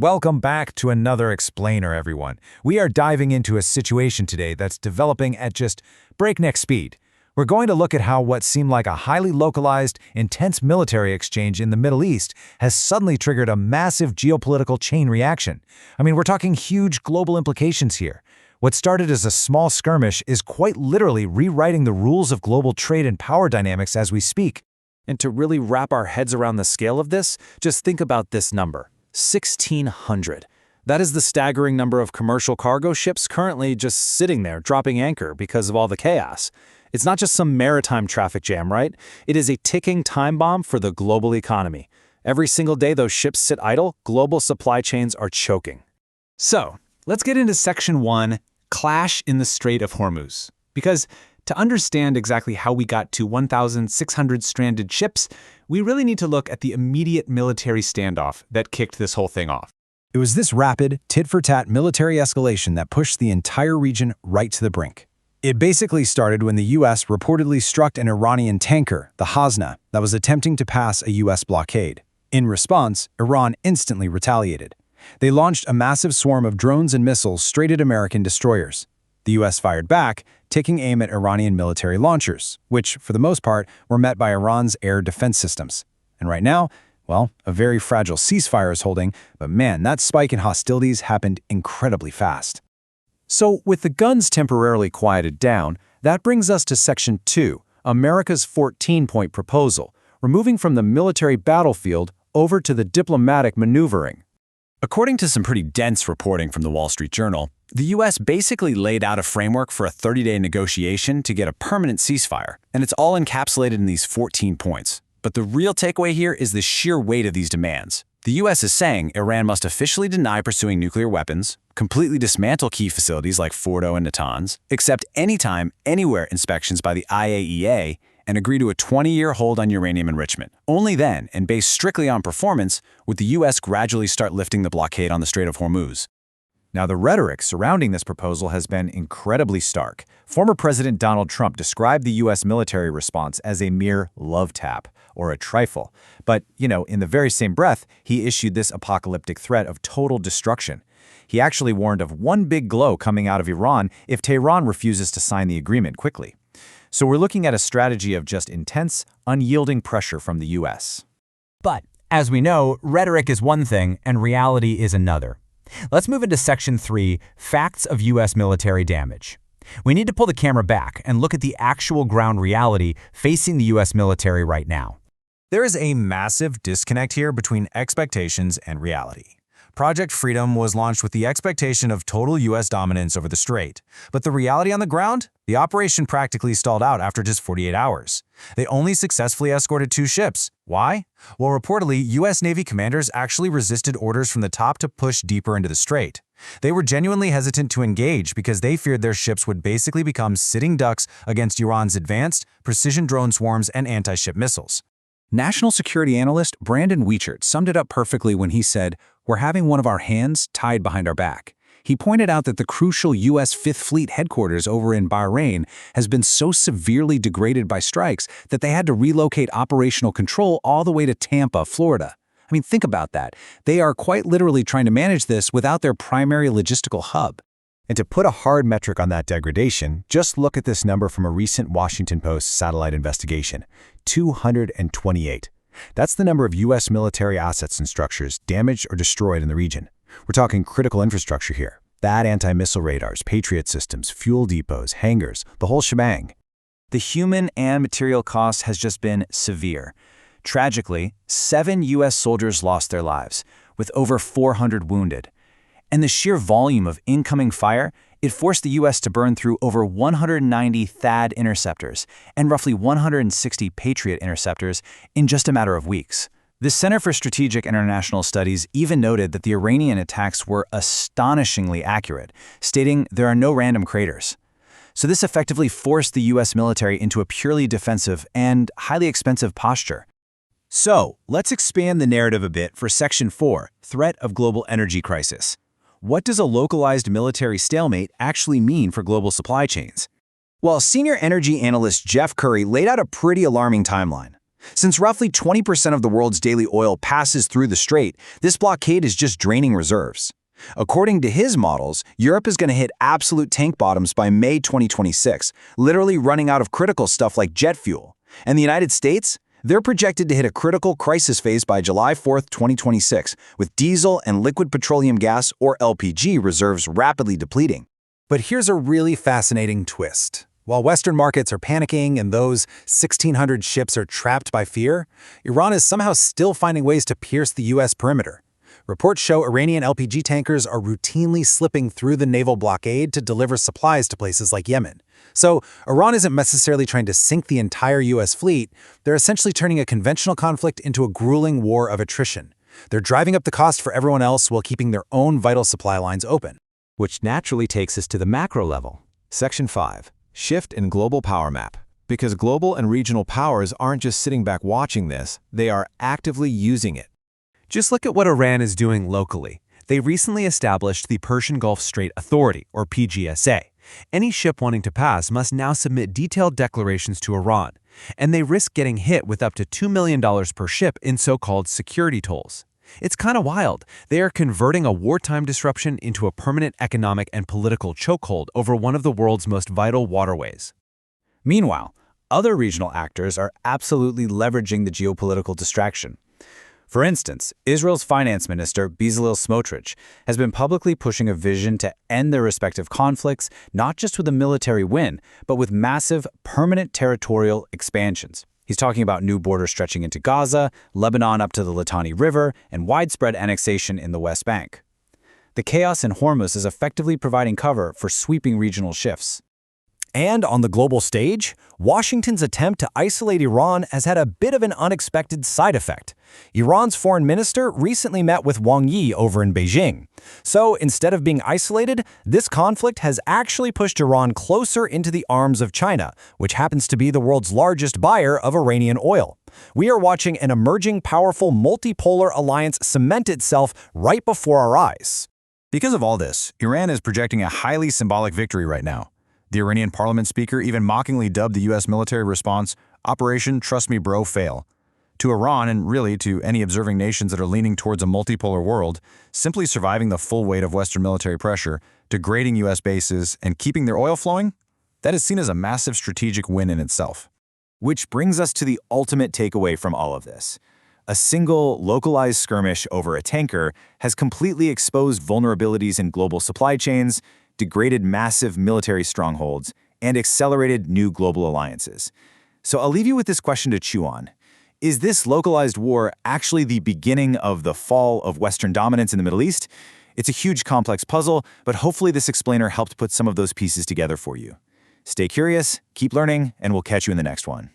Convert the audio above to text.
Welcome back to another Explainer, everyone. We are diving into a situation today that's developing at just breakneck speed. We're going to look at how what seemed like a highly localized, intense military exchange in the Middle East has suddenly triggered a massive geopolitical chain reaction. We're talking huge global implications here. What started as a small skirmish is quite literally rewriting the rules of global trade and power dynamics as we speak. And to really wrap our heads around the scale of this, just think about this number. 1,600. That is the staggering number of commercial cargo ships currently just sitting there, dropping anchor because of all the chaos. It's not just some maritime traffic jam, right? It is a ticking time bomb for the global economy. Every single day those ships sit idle, global supply chains are choking. So, let's get into Section 1, Clash in the Strait of Hormuz. Because to understand exactly how we got to 1,600 stranded ships, we really need to look at the immediate military standoff that kicked this whole thing off. It was this rapid, tit-for-tat military escalation that pushed the entire region right to the brink. It basically started when the U.S. reportedly struck an Iranian tanker, the Hasna, that was attempting to pass a U.S. blockade. In response, Iran instantly retaliated. They launched a massive swarm of drones and missiles straight at American destroyers. The U.S. fired back, taking aim at Iranian military launchers, which, for the most part, were met by Iran's air defense systems. And right now, well, a very fragile ceasefire is holding, but man, that spike in hostilities happened incredibly fast. So, with the guns temporarily quieted down, that brings us to Section 2, America's 14-point proposal, removing from the military battlefield over to the diplomatic maneuvering. According to some pretty dense reporting from the Wall Street Journal, the U.S. basically laid out a framework for a 30-day negotiation to get a permanent ceasefire, and it's all encapsulated in these 14 points. But the real takeaway here is the sheer weight of these demands. The U.S. is saying Iran must officially deny pursuing nuclear weapons, completely dismantle key facilities like Fordo and Natanz, accept anytime, anywhere inspections by the IAEA, and agree to a 20-year hold on uranium enrichment. Only then, and based strictly on performance, would the U.S. gradually start lifting the blockade on the Strait of Hormuz. Now, the rhetoric surrounding this proposal has been incredibly stark. Former President Donald Trump described the U.S. military response as a mere love tap, or a trifle. But, in the very same breath, he issued this apocalyptic threat of total destruction. He actually warned of one big glow coming out of Iran if Tehran refuses to sign the agreement quickly. So we're looking at a strategy of just intense, unyielding pressure from the U.S. But, as we know, rhetoric is one thing and reality is another. Let's move into Section 3, Facts of U.S. Military Damage. We need to pull the camera back and look at the actual ground reality facing the U.S. military right now. There is a massive disconnect here between expectations and reality. Project Freedom was launched with the expectation of total U.S. dominance over the strait. But the reality on the ground? The operation practically stalled out after just 48 hours. They only successfully escorted 2 ships. Why? Well, reportedly, U.S. Navy commanders actually resisted orders from the top to push deeper into the strait. They were genuinely hesitant to engage because they feared their ships would basically become sitting ducks against Iran's advanced, precision drone swarms and anti-ship missiles. National security analyst Brandon Weichert summed it up perfectly when he said, "We're having one of our hands tied behind our back." He pointed out that the crucial U.S. Fifth Fleet headquarters over in Bahrain has been so severely degraded by strikes that they had to relocate operational control all the way to Tampa, Florida. Think about that. They are quite literally trying to manage this without their primary logistical hub. And to put a hard metric on that degradation, just look at this number from a recent Washington Post satellite investigation: 228. That's the number of U.S. military assets and structures damaged or destroyed in the region. We're talking critical infrastructure here. That anti-missile radars, Patriot systems, fuel depots, hangars, the whole shebang. The human and material cost has just been severe. Tragically, 7 U.S. soldiers lost their lives, with over 400 wounded. And the sheer volume of incoming fire, it forced the U.S. to burn through over 190 THAAD interceptors and roughly 160 Patriot interceptors in just a matter of weeks. The Center for Strategic International Studies even noted that the Iranian attacks were astonishingly accurate, stating there are no random craters. So this effectively forced the U.S. military into a purely defensive and highly expensive posture. So, let's expand the narrative a bit for Section 4, Threat of Global Energy Crisis. What does a localized military stalemate actually mean for global supply chains? Well, senior energy analyst Jeff Curry laid out a pretty alarming timeline. Since roughly 20% of the world's daily oil passes through the strait, this blockade is just draining reserves. According to his models, Europe is going to hit absolute tank bottoms by May 2026, literally running out of critical stuff like jet fuel. And the United States? They're projected to hit a critical crisis phase by July 4, 2026, with diesel and liquid petroleum gas, or LPG, reserves rapidly depleting. But here's a really fascinating twist. While Western markets are panicking and those 1,600 ships are trapped by fear, Iran is somehow still finding ways to pierce the U.S. perimeter. Reports show Iranian LPG tankers are routinely slipping through the naval blockade to deliver supplies to places like Yemen. So Iran isn't necessarily trying to sink the entire U.S. fleet. They're essentially turning a conventional conflict into a grueling war of attrition. They're driving up the cost for everyone else while keeping their own vital supply lines open. Which naturally takes us to the macro level. Section 5. Shift in global power map. Because global and regional powers aren't just sitting back watching this, they are actively using it. Just look at what Iran is doing locally. They recently established the Persian Gulf Strait Authority, or PGSA. Any ship wanting to pass must now submit detailed declarations to Iran, and they risk getting hit with up to $2 million per ship in so-called security tolls. It's kind of wild. They are converting a wartime disruption into a permanent economic and political chokehold over one of the world's most vital waterways. Meanwhile, other regional actors are absolutely leveraging the geopolitical distraction. For instance, Israel's finance minister, Bezalel Smotrich, has been publicly pushing a vision to end their respective conflicts, not just with a military win, but with massive, permanent territorial expansions. He's talking about new borders stretching into Gaza, Lebanon up to the Litani River, and widespread annexation in the West Bank. The chaos in Hormuz is effectively providing cover for sweeping regional shifts. And on the global stage, Washington's attempt to isolate Iran has had a bit of an unexpected side effect. Iran's foreign minister recently met with Wang Yi over in Beijing. So instead of being isolated, this conflict has actually pushed Iran closer into the arms of China, which happens to be the world's largest buyer of Iranian oil. We are watching an emerging powerful multipolar alliance cement itself right before our eyes. Because of all this, Iran is projecting a highly symbolic victory right now. The Iranian parliament speaker even mockingly dubbed the U.S. military response, Operation Trust Me Bro Fail. To Iran, and really to any observing nations that are leaning towards a multipolar world, simply surviving the full weight of Western military pressure, degrading U.S. bases, and keeping their oil flowing, that is seen as a massive strategic win in itself. Which brings us to the ultimate takeaway from all of this. A single, localized skirmish over a tanker has completely exposed vulnerabilities in global supply chains, degraded massive military strongholds, and accelerated new global alliances. So I'll leave you with this question to chew on. Is this localized war actually the beginning of the fall of Western dominance in the Middle East? It's a huge, complex puzzle, but hopefully this explainer helped put some of those pieces together for you. Stay curious, keep learning, and we'll catch you in the next one.